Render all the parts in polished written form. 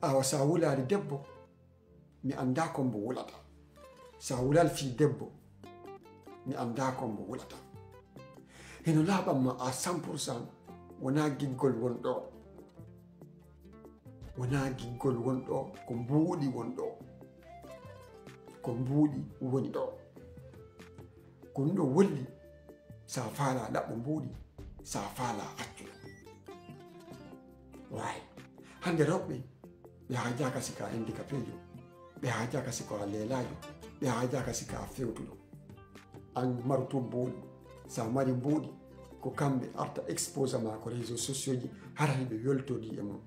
awa sa wulaade debbo mi anda ko mbo wulata, sa wulal fi debbo mi anda ko mbo wulata. Heno laaɓanma à 100% wona giggol wonɗo, wona giggol wonɗo, ko mbuuɗi wonɗo, ko mbuuɗi woni ɗo. Ko ɗum ɗo wolli sa faala ɗaɓɓo mbuuɗi, sa faala accuɗo. Wayi hande rewɓe ɓe haajaka sika handicapéjo, ɓe haajaka sika a leelajo, ɓe haajaka sika a fewtuɗo. An maruto mbuuɗi, sa mari mbuuɗi ko kamɓe arta expose ma ko réseau sociaux ji hara hiɓe weltodi e mum.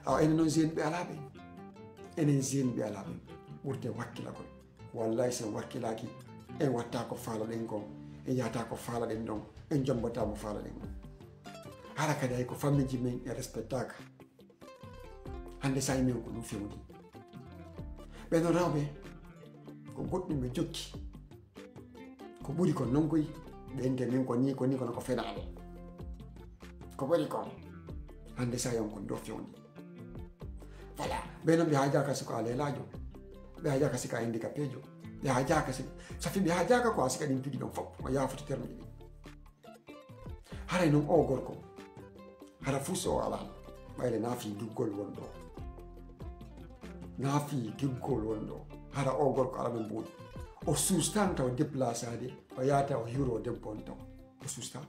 Awa enen noon jeune ɓe alaɓe, enen jeune ɓe alaɓe ɓurte wakkilagol. Wallahi sen wakkilaki en watta ko faalaɗen kon, en yahata ko faalaɗen ɗon, en jombatamo faalaɗen ɗon. Hara kadi hay ko fammiji men e respectaka. Hande sayi men ko ɗum fewndi. Ɓeɗon rewɓe ko goɗɗum ɓe jokki, ko ɓuri kon non koy ɓe ente min ko ni kono ko fenaɗo, ko ɓuri kon hande sayi on kon ɗo fewndi. Voilà, ɓe noon ɓe haajaka siko a leelajo, ɓe haajaka sika handicapéjo, ɓe haajaka sika safi ɓe haajaka ko a sika ɗin piɗi ɗon fof o yaafoti terme ɗi. Haray noon o gorko hara fuu so o alano ɓayde naafi duggol wonɗo, naafi duggol wonɗo. Hara o gorko ala no mbuuɗi, o sustan taw déplacade o yahata o hiwro debbo on taw o sustan,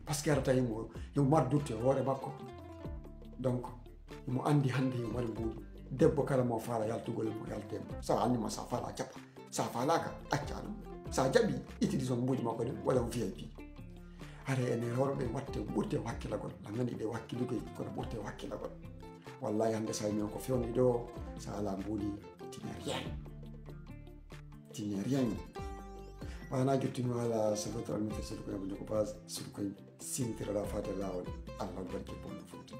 par ce que hara tawi mo mardurte hoore makko. Donc mo andi hande yo mari mbuuɗi, debbo kala mo faala yaltugol mo yaltemo. Sa annima sa faala jaɓa, sa faalaka acca ɗum, sa jaɓi utilise on mbuuɗi makko ɗum waɗa VIP. Hara ene rewɓe watte ɓurte wakkilagol, langani ɗe wakkiligoy kono ɓurte wakkilagol. Wallahi hande sa min ko fewni ɗo sa ala mbuuɗi tine rien. Wana jottino ala sabato almin fe sulu ko yamde ko base sulu ko sintira la fata lawol Allah barke bon fuuta.